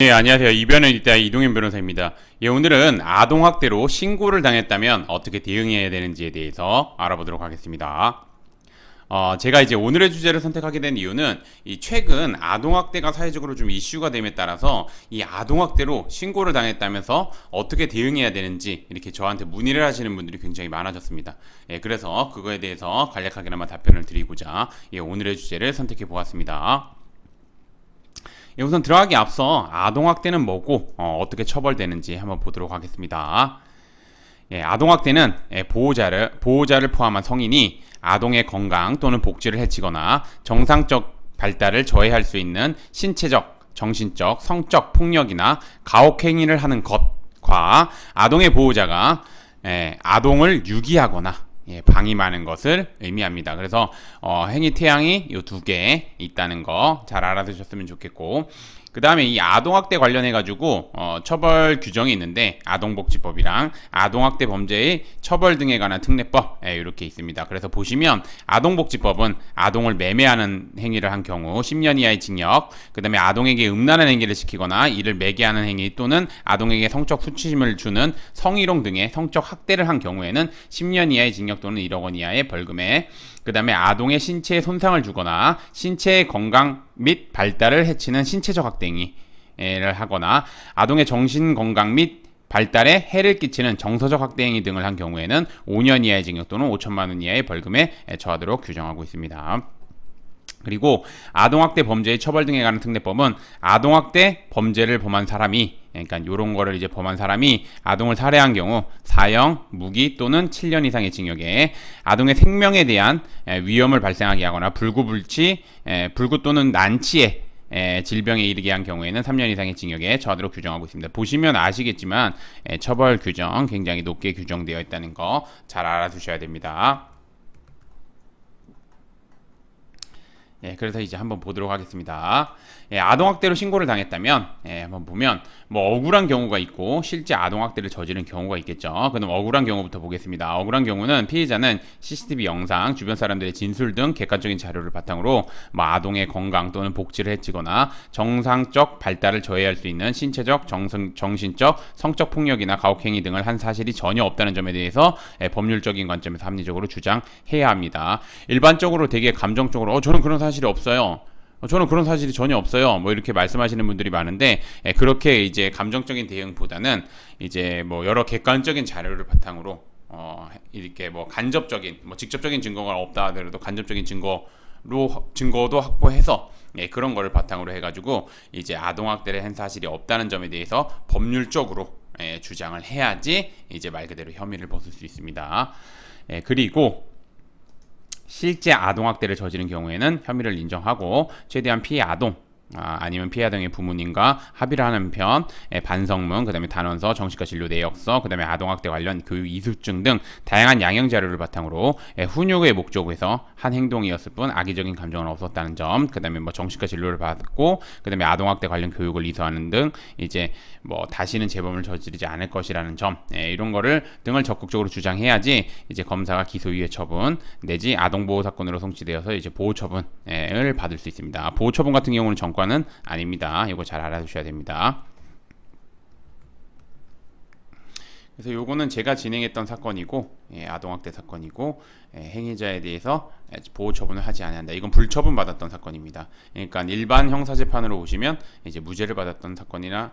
네, 안녕하세요. 이변은 이따 이동현 변호사입니다. 예, 오늘은 아동학대로 신고를 당했다면 어떻게 대응해야 되는지에 대해서 알아보도록 하겠습니다. 제가 이제 오늘의 주제를 선택하게 된 이유는 이 최근 아동학대가 사회적으로 좀 이슈가 됨에 따라서 이 아동학대로 신고를 당했다면서 어떻게 대응해야 되는지 이렇게 저한테 문의를 하시는 분들이 굉장히 많아졌습니다. 예, 그래서 그거에 대해서 간략하게나마 답변을 드리고자 오늘의 주제를 선택해 보았습니다. 우선 들어가기 앞서 아동학대는 뭐고 어떻게 처벌되는지 한번 보도록 하겠습니다. 아동학대는 보호자를 포함한 성인이 아동의 건강 또는 복지를 해치거나 정상적 발달을 저해할 수 있는 신체적, 정신적, 성적 폭력이나 가혹행위를 하는 것과 아동의 보호자가 아동을 유기하거나 방임하는 것을 의미합니다. 그래서 행위 태양이 이 두 개 있다는 거 잘 알아두셨으면 좋겠고, 그 다음에 이 아동학대 관련해 가지고 처벌 규정이 있는데 아동복지법이랑 아동학대 범죄의 처벌 등에 관한 특례법 이렇게 있습니다. 그래서 보시면 아동복지법은 아동을 매매하는 행위를 한 경우 10년 이하의 징역, 그 다음에 아동에게 음란한 행위를 시키거나 이를 매개하는 행위 또는 아동에게 성적 수치심을 주는 성희롱 등의 성적 학대를 한 경우에는 10년 이하의 징역 또는 1억 원 이하의 벌금에, 그 다음에 아동의 신체에 손상을 주거나 신체의 건강 및 발달을 해치는 신체적 학대행위를 하거나 아동의 정신 건강 및 발달에 해를 끼치는 정서적 학대행위 등을 한 경우에는 5년 이하의 징역 또는 5천만 원 이하의 벌금에 처하도록 규정하고 있습니다. 그리고 아동학대 범죄의 처벌 등에 관한 특례법은 아동학대 범죄를 범한 사람이, 그러니까 요런 거를 이제 범한 사람이 아동을 살해한 경우 사형, 무기 또는 7년 이상의 징역에, 아동의 생명에 대한 위험을 발생하게 하거나 불구불치, 불구 또는 난치에 질병에 이르게 한 경우에는 3년 이상의 징역에 처하도록 규정하고 있습니다. 보시면 아시겠지만 처벌 규정 굉장히 높게 규정되어 있다는 거 잘 알아두셔야 됩니다. 그래서 이제 한번 보도록 하겠습니다. 아동학대로 신고를 당했다면 한번 보면 뭐 억울한 경우가 있고 실제 아동학대를 저지른 경우가 있겠죠. 그럼 억울한 경우부터 보겠습니다. 억울한 경우는 피해자는 CCTV 영상, 주변 사람들의 진술 등 객관적인 자료를 바탕으로 뭐 아동의 건강 또는 복지를 해치거나 정상적 발달을 저해할 수 있는 신체적, 정신적, 성적 폭력이나 가혹행위 등을 한 사실이 전혀 없다는 점에 대해서 법률적인 관점에서 합리적으로 주장해야 합니다. 일반적으로 되게 감정적으로 저는 그런 사실이 없어요. 저는 그런 사실이 전혀 없어요. 뭐 이렇게 말씀하시는 분들이 많은데, 그렇게 이제 감정적인 대응보다는 이제 뭐 여러 객관적인 자료를 바탕으로 이렇게 뭐 간접적인, 뭐 직접적인 증거가 없다 하더라도 간접적인 증거도 확보해서 그런 거를 바탕으로 해가지고 이제 아동학대를 한 사실이 없다는 점에 대해서 법률적으로 주장을 해야지 이제 말 그대로 혐의를 벗을 수 있습니다. 그리고 실제 아동학대를 저지른 경우에는 혐의를 인정하고 최대한 피해 아동 아니면 피해 아동의 부모님과 합의를 하는 편, 반성문, 그 다음에 단원서, 정신과 진료 내역서, 그 다음에 아동학대 관련 교육 이수증 등 다양한 양형 자료를 바탕으로 훈육의 목적에서 한 행동이었을 뿐 악의적인 감정은 없었다는 점, 그 다음에 뭐 정신과 진료를 받고, 그 다음에 아동학대 관련 교육을 이수하는 등 이제 뭐 다시는 재범을 저지르지 않을 것이라는 점, 이런 거를 등을 적극적으로 주장해야지 이제 검사가 기소유예 처분 내지 아동보호 사건으로 송치되어서 이제 보호 처분을 받을 수 있습니다. 보호 처분 같은 경우는 은 아닙니다. 이거 잘 알아두셔야 됩니다. 그래서 요거는 제가 진행했던 사건이고 아동학대 사건이고 행위자에 대해서 보호 처분을 하지 않는다. 이건 불처분 받았던 사건입니다. 그러니까 일반 형사재판으로 보시면 이제 무죄를 받았던 사건이나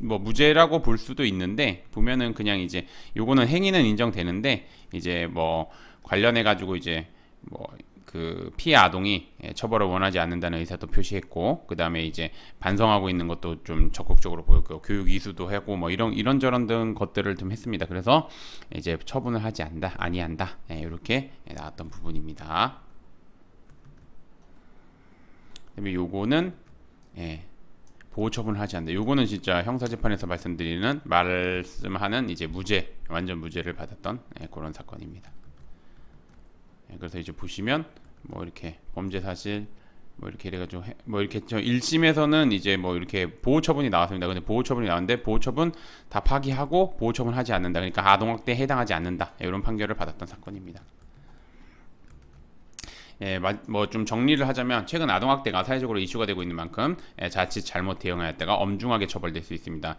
뭐 무죄라고 볼 수도 있는데 보면은 그냥 이제 요거는 행위는 인정되는데 이제 뭐 관련해 가지고 이제 뭐 그 피해 아동이 처벌을 원하지 않는다는 의사도 표시했고, 그 다음에 이제 반성하고 있는 것도 좀 적극적으로 보였고, 교육 이수도 하고 뭐 이런저런 등 것들을 좀 했습니다. 그래서 이제 처분을 하지 아니한다 이렇게 나왔던 부분입니다. 그다음에 요거는 보호 처분을 하지 않는다. 요거는 진짜 형사재판에서 말씀하는 이제 무죄, 완전 무죄를 받았던 그런 사건입니다. 그래서 이제 보시면 뭐 이렇게 범죄 사실 뭐 이렇게 이래가지고 뭐 이렇게 저 1심에서는 이제 뭐 이렇게 보호 처분이 나왔습니다. 근데 보호 처분이 나왔는데 보호 처분 다 파기하고 보호 처분 하지 않는다. 그러니까 아동학대에 해당하지 않는다. 이런 판결을 받았던 사건입니다. 뭐 좀 정리를 하자면 최근 아동학대가 사회적으로 이슈가 되고 있는 만큼 자칫 잘못 대응하였다가 엄중하게 처벌될 수 있습니다.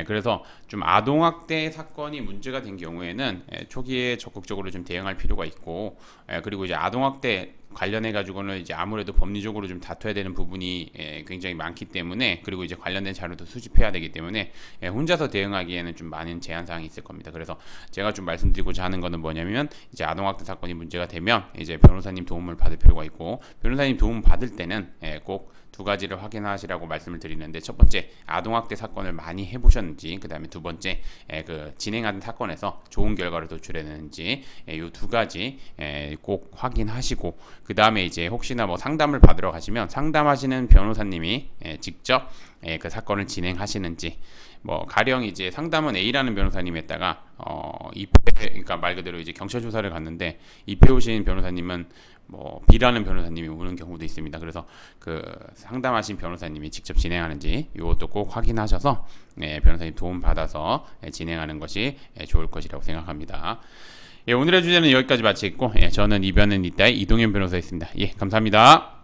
그래서 좀 아동학대 사건이 문제가 된 경우에는 초기에 적극적으로 좀 대응할 필요가 있고, 그리고 이제 아동학대 관련해 가지고는 이제 아무래도 법리적으로 좀 다퉈야 되는 부분이 굉장히 많기 때문에, 그리고 이제 관련된 자료도 수집해야 되기 때문에 혼자서 대응하기에는 좀 많은 제한 사항이 있을 겁니다. 그래서 제가 좀 말씀드리고자 하는 거는 뭐냐면, 이제 아동학대 사건이 문제가 되면 이제 변호사님 도움을 받을 필요가 있고, 변호사님 도움 받을 때는 꼭 두 가지를 확인하시라고 말씀을 드리는데, 첫 번째 아동학대 사건을 많이 해보셨는지, 그 다음에 두 번째 그 진행하는 사건에서 좋은 결과를 도출했는지, 이 두 가지 꼭 확인하시고, 그 다음에 이제 혹시나 뭐 상담을 받으러 가시면 상담하시는 변호사님이 직접 그 사건을 진행하시는지, 뭐 가령 이제 상담은 A라는 변호사님 했다가 입회, 그러니까 말 그대로 이제 경찰 조사를 갔는데 입회 오신 변호사님은 뭐 B라는 변호사님이 오는 경우도 있습니다. 그래서 그 상담하신 변호사님이 직접 진행하는지 이것도 꼭 확인하셔서 변호사님 도움 받아서 진행하는 것이 좋을 것이라고 생각합니다. 오늘의 주제는 여기까지 마치겠고, 저는 이변은 이따의 이동현 변호사였습니다. 감사합니다.